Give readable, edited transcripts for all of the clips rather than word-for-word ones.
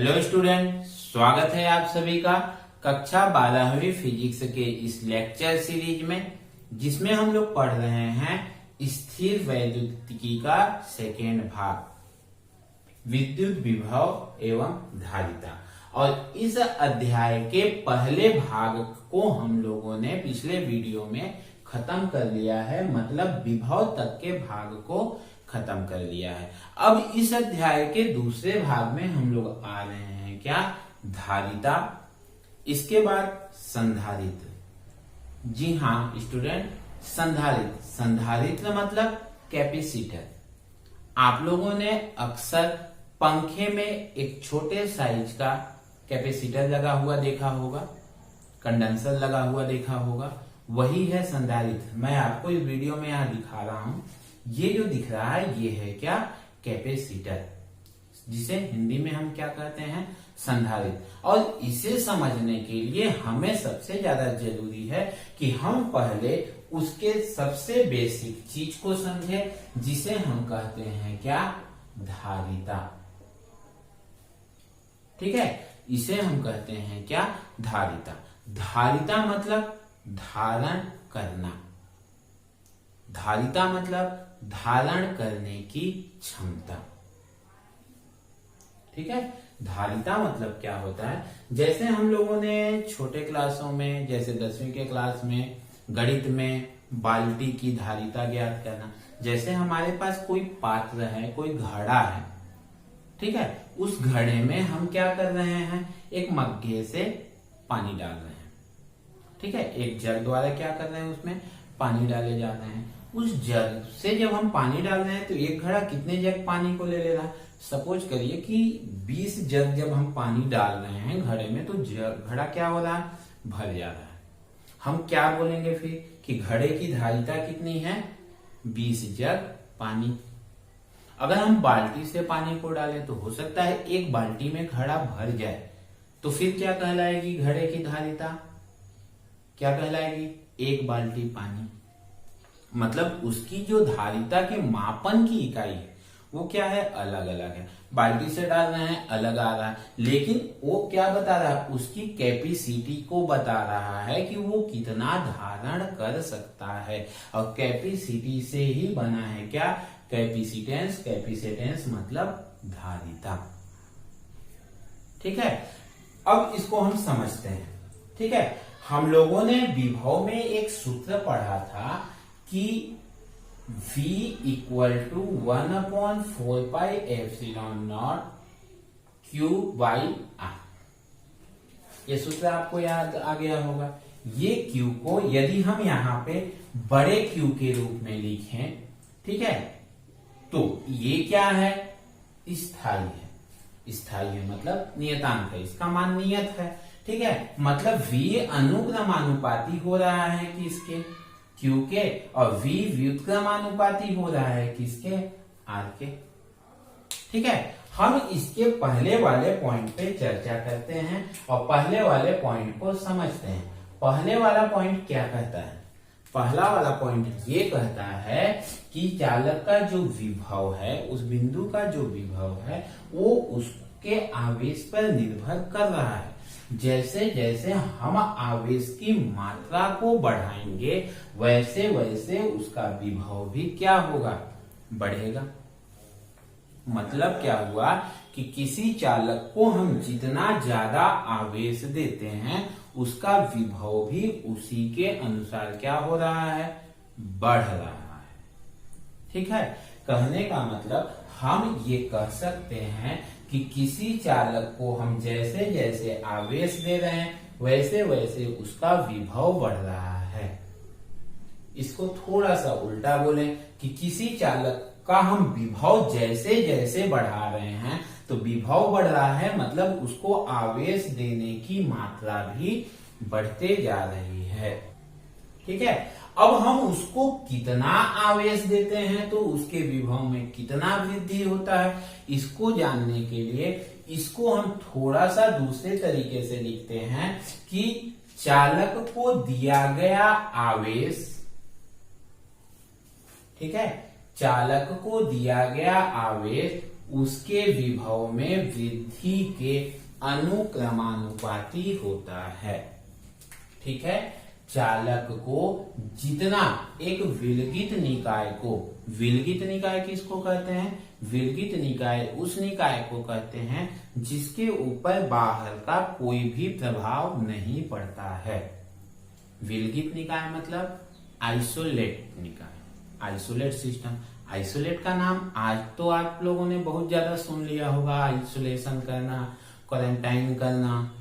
Hello student, स्वागत है आप सभी का कक्षा 12वीं फिजिक्स के इस लेक्चर सीरीज में, जिसमें हम लोग पढ़ रहे हैं स्थिर वैद्युतिकी का सेकेंड भाग, विद्युत विभव एवं धारिता। और इस अध्याय के पहले भाग को हम लोगों ने पिछले वीडियो में खत्म कर लिया है, मतलब विभव तक के भाग को खत्म कर लिया है। अब इस अध्याय के दूसरे भाग में हम लोग आ रहे हैं क्या, धारिता, इसके बाद संधारित्र। जी हाँ स्टूडेंट, संधारित्र मतलब कैपेसिटर। आप लोगों ने अक्सर पंखे में एक छोटे साइज का कैपेसिटर लगा हुआ देखा होगा, कंडेंसर लगा हुआ देखा होगा, वही है संधारित्र। मैं आपको इस वीडियो में यहां दिखा रहा हूं। ये जो दिख रहा है ये है क्या, कैपेसिटर, जिसे हिंदी में हम क्या कहते हैं, संधारित्र। और इसे समझने के लिए हमें सबसे ज्यादा जरूरी है कि हम पहले उसके सबसे बेसिक चीज को समझें, जिसे हम कहते हैं क्या, धारिता। ठीक है, इसे हम कहते हैं क्या, धारिता। धारिता मतलब धारण करना, धारिता मतलब धारण करने की क्षमता। ठीक है, धारिता मतलब क्या होता है, जैसे हम लोगों ने छोटे क्लासों में, जैसे 10वीं के क्लास में गणित में बाल्टी की धारिता ज्ञात करना, जैसे हमारे पास कोई पात्र है, कोई घड़ा है, ठीक है, उस घड़े में हम क्या कर रहे हैं, एक मग्गे से पानी डाल रहे हैं। ठीक है, एक जग द्वारा क्या कर रहे हैं, उसमें पानी डाले जा रहे हैं। उस जग से जब हम पानी डाल रहे हैं तो एक घड़ा कितने जग पानी को ले रहा है। सपोज करिए कि 20 जग जब हम पानी डाल रहे हैं घड़े में, तो घड़ा क्या हो रहा है, भर जा रहा है। हम क्या बोलेंगे फिर कि घड़े की धारिता कितनी है, 20 जग पानी। अगर हम बाल्टी से पानी को डालें तो हो सकता है एक बाल्टी में घड़ा भर जाए, तो फिर क्या कहलाएगी घड़े की धारिता, क्या कहलाएगी, एक बाल्टी पानी। मतलब उसकी जो धारिता के मापन की इकाई है वो क्या है, अलग अलग है। बाल्टी से डाल रहे हैं अलग आ रहा है, लेकिन वो क्या बता रहा है, उसकी कैपेसिटी को बता रहा है कि वो कितना धारण कर सकता है। और कैपेसिटी से ही बना है क्या, कैपेसिटेंस। कैपेसिटेंस मतलब धारिता। ठीक है, अब इसको हम समझते हैं। ठीक है, हम लोगों ने विभव में एक सूत्र पढ़ा था कि V equal to 1/4πε0 Q by R। ये सूत्र आपको याद आ गया होगा। ये Q को यदि हम यहाँ पे बड़े Q के रूप में लिखें, ठीक है, तो ये क्या है, स्थायी है। स्थायी है मतलब नियतांक है, इसका मान नियत है। ठीक है, मतलब V अनुक्रमानुपाती हो रहा है कि इसके, Q के, और V व्युत्क्रमानुपाती हो रहा है किसके, R के। ठीक है, हम इसके पहले वाले पॉइंट पे चर्चा करते हैं और पहले वाले पॉइंट को समझते हैं। पहले वाला पॉइंट क्या कहता है, पहला वाला पॉइंट ये कहता है कि चालक का जो विभव है, उस बिंदु का जो विभव है, वो उसके आवेश पर निर्भर कर रहा है। जैसे जैसे हम आवेश की मात्रा को बढ़ाएंगे, वैसे वैसे उसका विभव भी क्या होगा, बढ़ेगा। मतलब क्या हुआ कि किसी चालक को हम जितना ज्यादा आवेश देते हैं, उसका विभव भी उसी के अनुसार क्या हो रहा है, बढ़ रहा है। ठीक है, कहने का मतलब हम ये कह सकते हैं कि किसी चालक को हम जैसे जैसे आवेश दे रहे हैं, वैसे वैसे उसका विभव बढ़ रहा है। इसको थोड़ा सा उल्टा बोलें कि किसी चालक का हम विभव जैसे जैसे बढ़ा रहे हैं, तो विभव बढ़ रहा है, मतलब उसको आवेश देने की मात्रा भी बढ़ते जा रही है। ठीक है, अब हम उसको कितना आवेश देते हैं तो उसके विभव में कितना वृद्धि होता है, इसको जानने के लिए इसको हम थोड़ा सा दूसरे तरीके से लिखते हैं कि चालक को दिया गया आवेश, ठीक है, चालक को दिया गया आवेश उसके विभव में वृद्धि के अनुक्रमानुपाती होता है। ठीक है, चालक को जितना एक विलगित निकाय को, विलगित निकाय किसको कहते हैं? विलगित निकाय उस निकाय को कहते हैं जिसके ऊपर बाहर का कोई भी प्रभाव नहीं पड़ता है। विलगित निकाय मतलब आइसोलेट निकाय, आइसोलेट सिस्टम। आइसोलेट का नाम आज तो आप लोगों ने बहुत ज्यादा सुन लिया होगा, आइसोलेशन करना, क्वारंटाइन करना।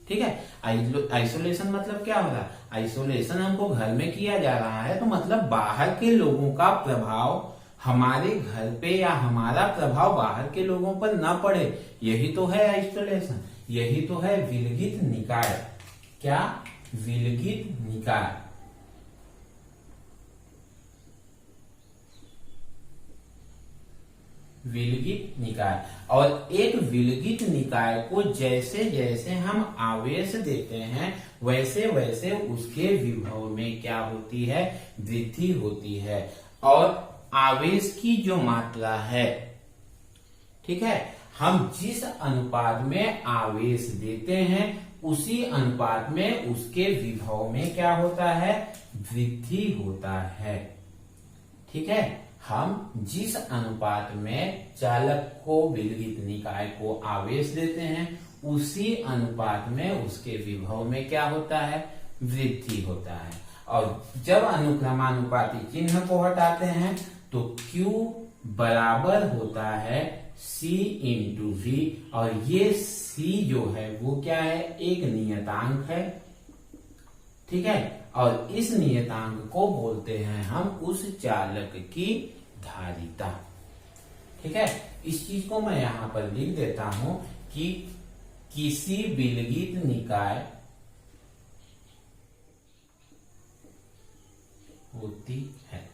ठीक है, आइसोलेशन मतलब क्या हो रहा है? आइसोलेशन हमको घर में किया जा रहा है, तो मतलब बाहर के लोगों का प्रभाव हमारे घर पे या हमारा प्रभाव बाहर के लोगों पर न पड़े, यही तो है आइसोलेशन, यही तो है विलगित निकाय। क्या? विलगित निकाय। विलगित निकाय। और एक विलगित निकाय को जैसे जैसे हम आवेश देते हैं वैसे वैसे उसके विभव में क्या होती है? वृद्धि होती है। और आवेश की जो मात्रा है, ठीक है, हम जिस अनुपात में आवेश देते हैं उसी अनुपात में उसके विभव में क्या होता है? वृद्धि होता है। ठीक है, हम जिस अनुपात में चालक को, विलगित निकाय को आवेश देते हैं उसी अनुपात में उसके विभव में क्या होता है? वृद्धि होता है। और जब अनुक्रमानुपाती चिन्ह को हटाते हैं तो Q बराबर होता है C इंटू V, और ये C जो है वो क्या है? एक नियतांक है। ठीक है, और इस नियतांक को बोलते हैं हम उस चालक की धारिता। ठीक है, इस चीज को मैं यहां पर लिख देता हूं कि किसी विलगित निकाय होती है।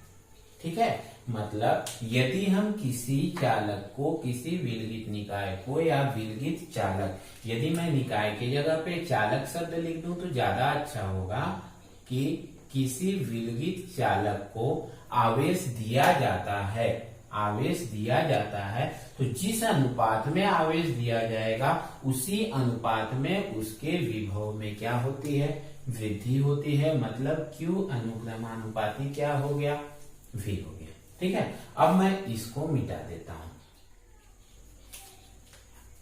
ठीक है, मतलब यदि हम किसी चालक को, किसी विलगित निकाय को या विलगित चालक, यदि मैं निकाय की जगह पे चालक शब्द लिख दूं तो ज्यादा अच्छा होगा कि किसी विलगित चालक को आवेश दिया जाता है, आवेश दिया जाता है, तो जिस अनुपात में आवेश दिया जाएगा उसी अनुपात में उसके विभव में क्या होती है? वृद्धि होती है। मतलब Q अनुक्रमानुपाती क्या हो गया? V हो गया। ठीक है, अब मैं इसको मिटा देता हूं।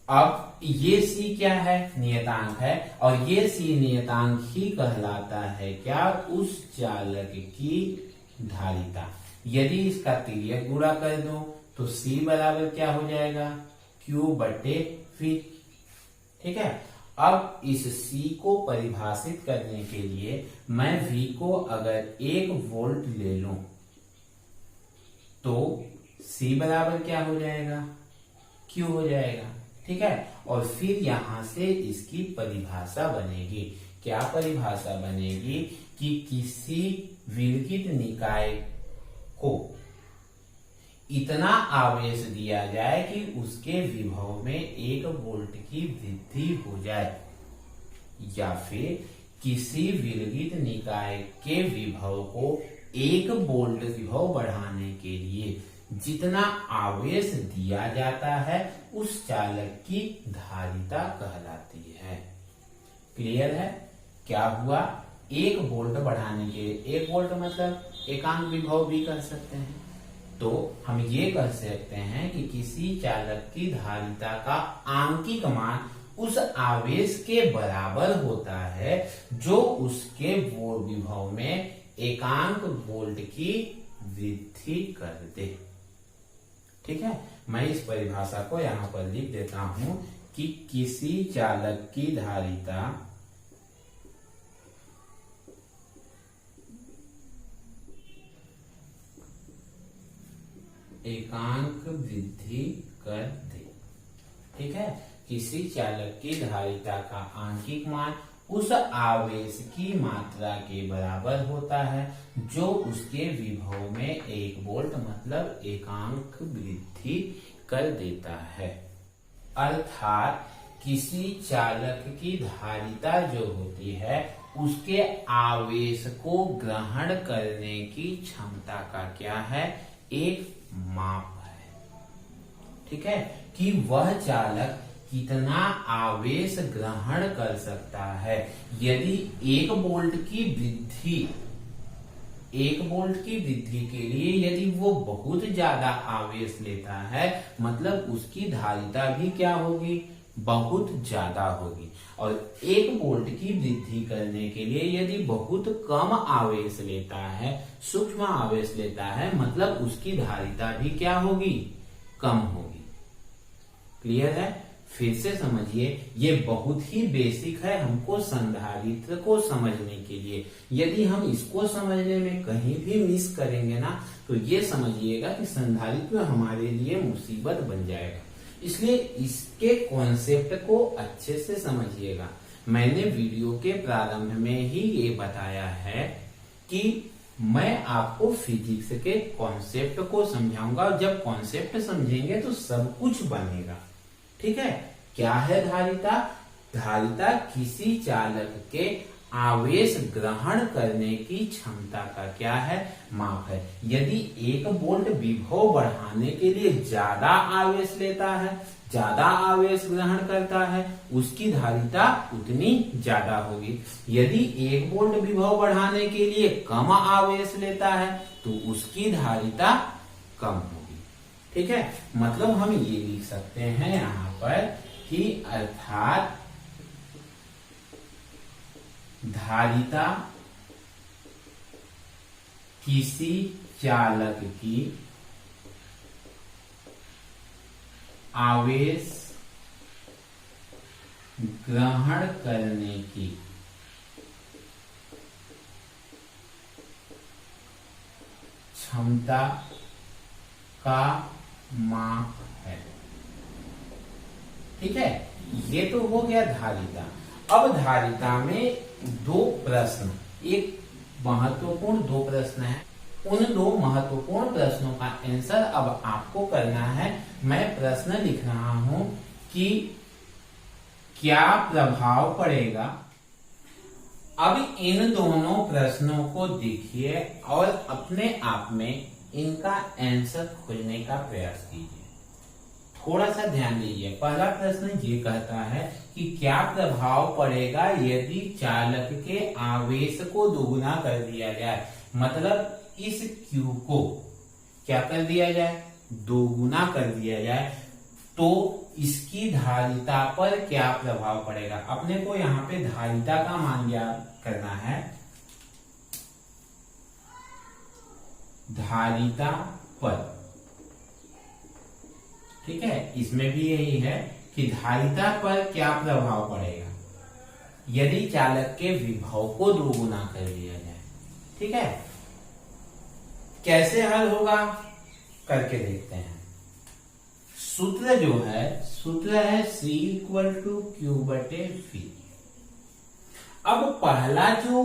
अब ये C क्या है? नियतांक है, और ये C नियतांक ही कहलाता है क्या? उस चालक की धारिता। यदि इसका तिर्यक गुणा कर दो तो C बराबर क्या हो जाएगा? Q बटे V। ठीक है, अब इस C को परिभाषित करने के लिए मैं V को अगर 1 वोल्ट ले लूं तो C बराबर क्या हो जाएगा? Q हो जाएगा। ठीक है, और फिर यहां से इसकी परिभाषा बनेगी। क्या परिभाषा बनेगी? कि किसी विलगित निकाय को इतना आवेश दिया जाए कि उसके विभव में 1 वोल्ट की वृद्धि हो जाए, या फिर किसी विलगित निकाय के विभव को 1 वोल्ट विभव बढ़ाने के लिए जितना आवेश दिया जाता है उस चालक की धारिता कहलाती है। क्लियर है? क्या हुआ? 1 वोल्ट बढ़ाने के, 1 वोल्ट मतलब एकांक विभव भी कर सकते हैं, तो हम ये कह सकते हैं कि किसी चालक की धारिता का आंकिक मान उस आवेश के बराबर होता है जो उसके विभव में एकांक वोल्ट की वृद्धि कर दे। ठीक है, मैं इस परिभाषा को यहां पर लिख देता हूं कि किसी चालक की धारिता एकांक वृद्धि कर दे। ठीक है, किसी चालक की धारिता का आंकिक मान उस आवेश की मात्रा के बराबर होता है जो उसके विभव में 1 वोल्ट मतलब एकांक वृद्धि कर देता है। अर्थात किसी चालक की धारिता जो होती है उसके आवेश को ग्रहण करने की क्षमता का क्या है? एक माप है। ठीक है, कि वह चालक कितना आवेश ग्रहण कर सकता है। यदि 1 वोल्ट की वृद्धि के लिए यदि वो बहुत ज्यादा आवेश लेता है, मतलब उसकी धारिता भी क्या होगी, बहुत ज्यादा होगी। और 1 वोल्ट की वृद्धि करने के लिए यदि बहुत कम आवेश लेता है, सूक्ष्म आवेश लेता है, मतलब उसकी धारिता भी क्या होगी, कम होगी। क्लियर है? फिर से समझिए, ये बहुत ही बेसिक है हमको संधारित्र को समझने के लिए। यदि हम इसको समझने में कहीं भी मिस करेंगे ना, तो ये समझिएगा कि संधारित्र हमारे लिए मुसीबत बन जाएगा। इसलिए इसके कॉन्सेप्ट को अच्छे से समझिएगा। मैंने वीडियो के प्रारंभ में ही ये बताया है कि मैं आपको फिजिक्स के कॉन्सेप्ट को समझाऊंगा, और जब कॉन्सेप्ट समझेंगे तो सब कुछ बनेगा। ठीक है? क्या है धारिता? धारिता किसी चालक के आवेश ग्रहण करने की क्षमता का क्या है, माप है। यदि 1 वोल्ट विभव बढ़ाने के लिए ज्यादा आवेश लेता है, ज्यादा आवेश ग्रहण करता है, उसकी धारिता उतनी ज्यादा होगी। यदि 1 वोल्ट विभव बढ़ाने के लिए कम आवेश लेता है, तो उसकी धारिता कम होगी। ठीक है? मतलब हम ये लिख सकते हैं यहाँ पर कि अर्थात धारिता किसी चालक की आवेश ग्रहण करने की क्षमता का माप है। ठीक है? ये तो हो गया धारिता। अब धारिता में 2 प्रश्न, एक महत्वपूर्ण 2 प्रश्न है। उन 2 महत्वपूर्ण प्रश्नों का आंसर अब आपको करना है। मैं प्रश्न लिख रहा हूं कि क्या प्रभाव पड़ेगा। अब इन दोनों प्रश्नों को देखिए और अपने आप में इनका आंसर खोजने का प्रयास कीजिए। थोड़ा सा ध्यान दीजिए। पहला प्रश्न ये कहता है कि क्या प्रभाव पड़ेगा यदि चालक के आवेश को दोगुना कर दिया जाए, मतलब इस Q को क्या कर दिया जाए, दोगुना कर दिया जाए, तो इसकी धारिता पर क्या प्रभाव पड़ेगा। अपने को यहाँ पे धारिता का मान ज्ञात करना है। धारिता पर, ठीक है, इसमें भी यही है कि धारिता पर क्या प्रभाव पड़ेगा यदि चालक के विभव को दोगुना कर दिया जाए। ठीक है? कैसे हल होगा करके देखते हैं। सूत्र जो है, सूत्र है C = Q/V। अब पहला जो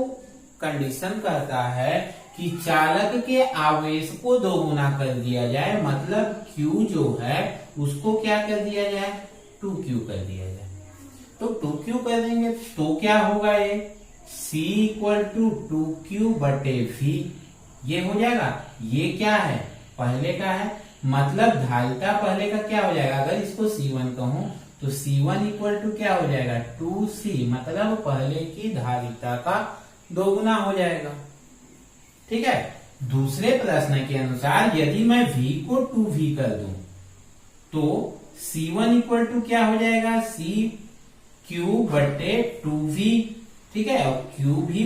कंडीशन कहता है कि चालक के आवेश को दोगुना कर दिया जाए, मतलब Q जो है उसको क्या कर दिया जाए, 2Q कर दिया जाए। तो 2Q कर देंगे तो क्या होगा, ये C = 2Q/V ये हो जाएगा। ये क्या है, पहले का है, मतलब धारिता पहले का क्या हो जाएगा। अगर इसको C1 कहूं तो C1 = क्या हो जाएगा, 2C, मतलब पहले की धारिता का दोगुना हो जाएगा। ठीक है? दूसरे प्रश्न के अनुसार यदि मैं V को 2V कर दूं तो C1 = क्या हो जाएगा, CQ/2V। ठीक है? और Q भी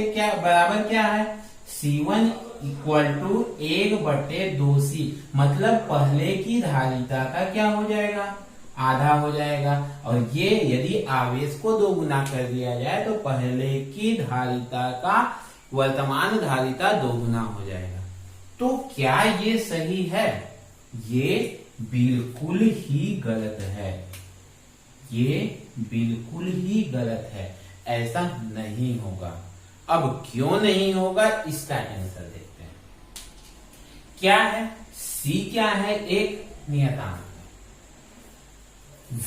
क्या बराबर क्या है, C1 = 1/2C, मतलब पहले की धारिता का क्या हो जाएगा, आधा हो जाएगा। और ये यदि आवेश को दोगुना कर दिया जाए तो पहले की धारिता का वर्तमान धारिता दोगुना हो जाएगा। तो क्या ये सही है? ये बिल्कुल ही गलत है। ये बिल्कुल ही गलत है, ऐसा नहीं होगा। अब क्यों नहीं होगा इसका आंसर देखते हैं। क्या है, C क्या है, एक नियतांक।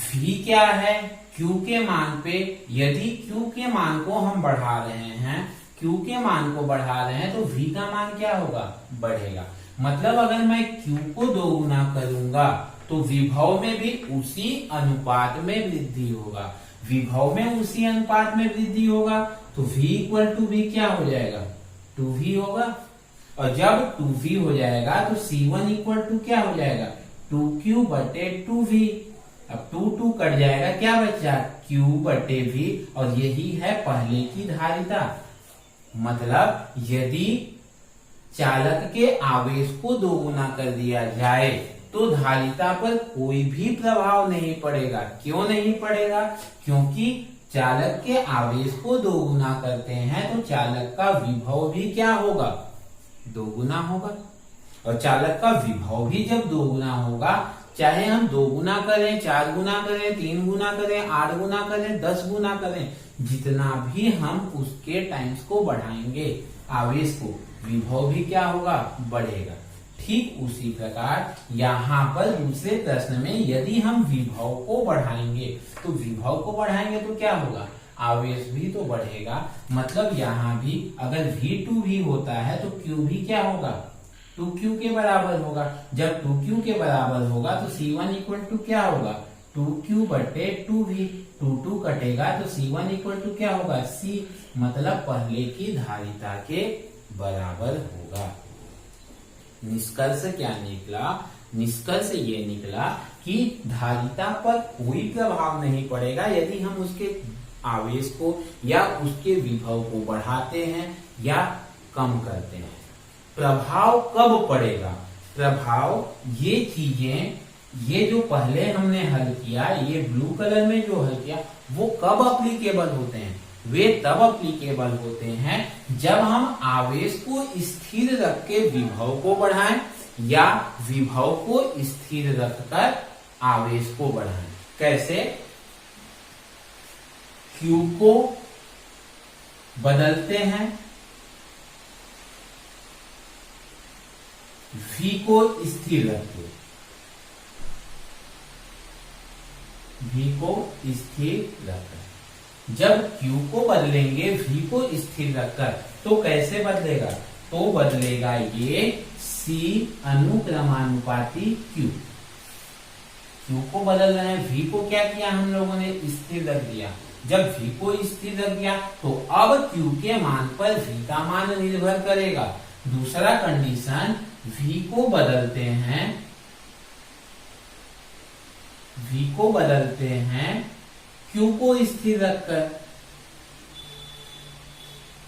V क्या है, Q के मान पे यदि Q के मान को हम बढ़ा रहे हैं, Q के मान को बढ़ा रहे हैं, तो V का मान क्या होगा, बढ़ेगा। मतलब अगर मैं Q को दोगुना करूंगा तो विभव में भी उसी अनुपात में वृद्धि होगा। विभव में उसी अनुपात में वृद्धि होगा तो v इक्वल टू वी क्या हो जाएगा, 2v होगा। और जब 2v हो जाएगा तो C1 इक्वल टू क्या हो जाएगा, 2q बटे 2v। अब 2 कट जाएगा, क्या बचा, q बटे v। और यही है पहले की धारिता। मतलब यदि चालक के आवेश को दोगुना कर दिया जाए तो धारिता पर कोई भी प्रभाव नहीं पड़ेगा। क्यों नहीं पड़ेगा, क्योंकि चालक के आवेश को दोगुना करते हैं तो चालक का विभव भी क्या होगा, दोगुना होगा। और चालक का विभव भी जब दोगुना होगा, चाहे हम 2 गुना करें, 4 गुना करें, 3 गुना करें, 8 गुना करें, 10 गुना करें, जितना भी हम उसके टाइम्स को बढ़ाएंगे आवेश को, विभव भी क्या होगा, बढ़ेगा। ठीक उसी प्रकार यहाँ पर दूसरे प्रश्न में यदि हम विभव को बढ़ाएंगे तो विभव को बढ़ाएंगे तो क्या होगा, आवेश भी तो बढ़ेगा। मतलब यहाँ भी अगर V2V होता है तो Q भी क्या होगा, 2Q के बराबर होगा। जब 2Q के बराबर होगा तो C1 इक्वल टू क्या होगा, 2Q बटे 2V। 2 कटेगा तो C1 इक्वल टू क्या होगा, C। मतलब पहले की धारिता के बराबर होगा। निष्कर्ष क्या निकला, निष्कर्ष ये निकला कि धारिता पर कोई प्रभाव नहीं पड़ेगा यदि हम उसके आवेश को या उसके विभव को बढ़ाते हैं या कम करते हैं। प्रभाव कब पड़ेगा, प्रभाव ये चीजें, ये जो पहले हमने हल किया, ये ब्लू कलर में जो हल किया, वो कब अप्लीकेबल होते हैं, वे तब अप्लीकेबल होते हैं जब हम आवेश को स्थिर रख के विभव को बढ़ाएं या विभव को स्थिर रखकर आवेश को बढ़ाएं। कैसे, Q को बदलते हैं, V को स्थिर रखते, V को स्थिर रखकर। जब Q को बदलेंगे V को स्थिर रखकर तो कैसे बदलेगा, तो बदलेगा ये C अनुक्रमानुपाती Q। Q को बदल रहे हैं, V को क्या किया हम लोगों ने, स्थिर रख दिया। जब V को स्थिर रख दिया तो अब Q के मान पर V का मान निर्भर करेगा। दूसरा कंडीशन, V को बदलते हैं, V को बदलते हैं Q को स्थिर रखकर,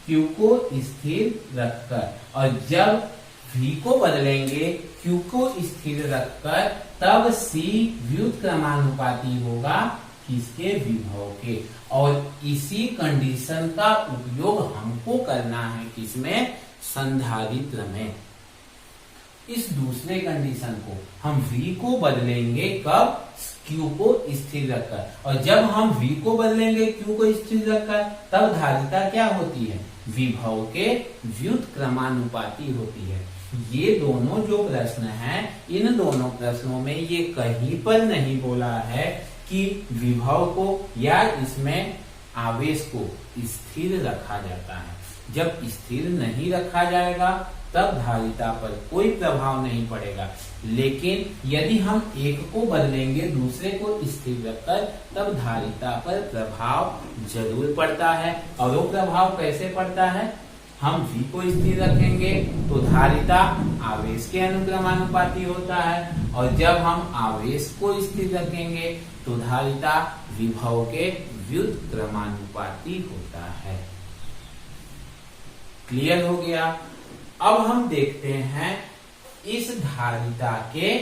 Q को स्थिर रखकर। और जब V को बदलेंगे Q को स्थिर रखकर तब C व्युत्क्रमानुपाती होगा किसके, विभव के। और इसी कंडीशन का उपयोग हमको करना है किसमें, संधारित्र में। इस दूसरे कंडीशन को हम V को बदलेंगे कब, Q को स्थिर रखकर। और जब हम V को बदलेंगे Q को स्थिर रखकर तब धारिता क्या होती है, विभव के व्युत्क्रमानुपाती होती है। ये दोनों जो प्रश्न हैं, इन दोनों प्रश्नों में ये कहीं पर नहीं बोला है कि विभव को या इसमें आवेश को स्थिर रखा जाता है। जब स्थिर नहीं रखा जाएगा तब धारिता पर कोई प्रभाव नहीं पड़ेगा। लेकिन यदि हम एक को बदलेंगे दूसरे को स्थिर रखकर तब धारिता पर प्रभाव जरूर पड़ता है। और वो प्रभाव कैसे पड़ता है, हम V को स्थिर रखेंगे तो धारिता आवेश के अनुक्रमानुपाती होता है, और जब हम आवेश को स्थिर रखेंगे तो धारिता विभव के व्युत्क्रमानुपाती होता है। क्लियर हो गया। अब हम देखते हैं इस धारिता के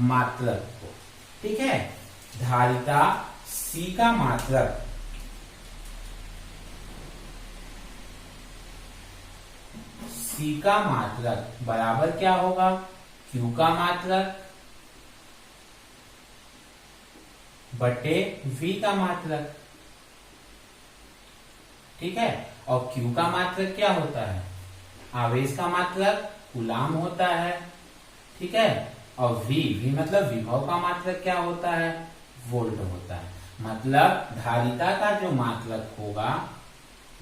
मात्रक को। ठीक है, धारिता C का मात्रक C का मात्रक बराबर क्या होगा, Q का मात्रक बटे V का मात्रक। ठीक है, और Q का मात्रक क्या होता है, आवेश का मात्रक कूलाम होता है। ठीक है, और V मतलब विभव का मात्रक क्या होता है, वोल्ट होता है। मतलब धारिता का जो मात्रक होगा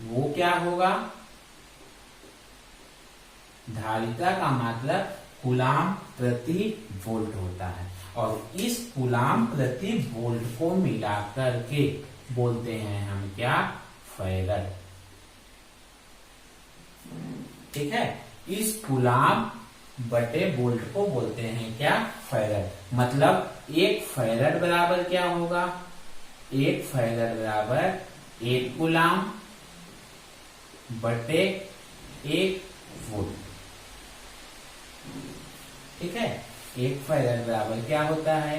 वो क्या होगा, धारिता का मात्रक कूलाम प्रति वोल्ट होता है और इस कूलाम प्रति वोल्ट को मिलाकर के बोलते हैं हम क्या, फैरड। ठीक है, इस कूलाम बटे वोल्ट को बोलते हैं क्या, फैरड। मतलब एक फैरड बराबर क्या होगा, एक फैरड बराबर एक कूलाम बटे एक वोल्ट। ठीक है, एक फैरड बराबर क्या होता है,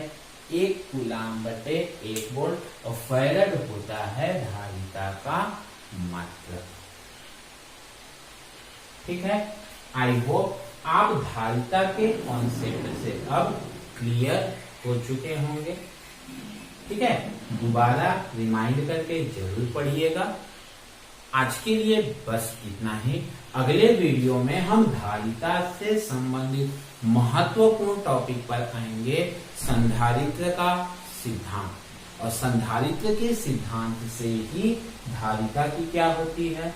एक कूलाम बटे एक वोल्ट और फैरड होता है धारिता का मात्रक। ठीक है, आई होप आप धारिता के कॉन्सेप्ट से अब क्लियर हो चुके होंगे। ठीक है, दोबारा रिमाइंड करके जरूर पढ़िएगा। आज के लिए बस इतना ही। अगले वीडियो में हम धारिता से संबंधित महत्वपूर्ण टॉपिक पर आएंगे, संधारित्र का सिद्धांत। और संधारित्र के सिद्धांत से ही धारिता की क्या होती है,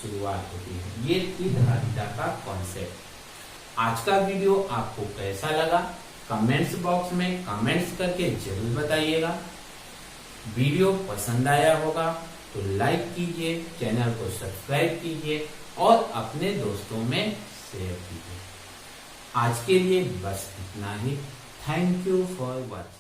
शुरुआत होती है। ये थी धारिता का कॉन्सेप्ट। आज का वीडियो आपको कैसा लगा कमेंट्स बॉक्स में कमेंट्स करके जरूर बताइएगा। वीडियो पसंद आया होगा तो लाइक कीजिए, चैनल को सब्सक्राइब कीजिए और अपने दोस्तों में शेयर कीजिए। आज के लिए बस इतना ही। Thank you for watching.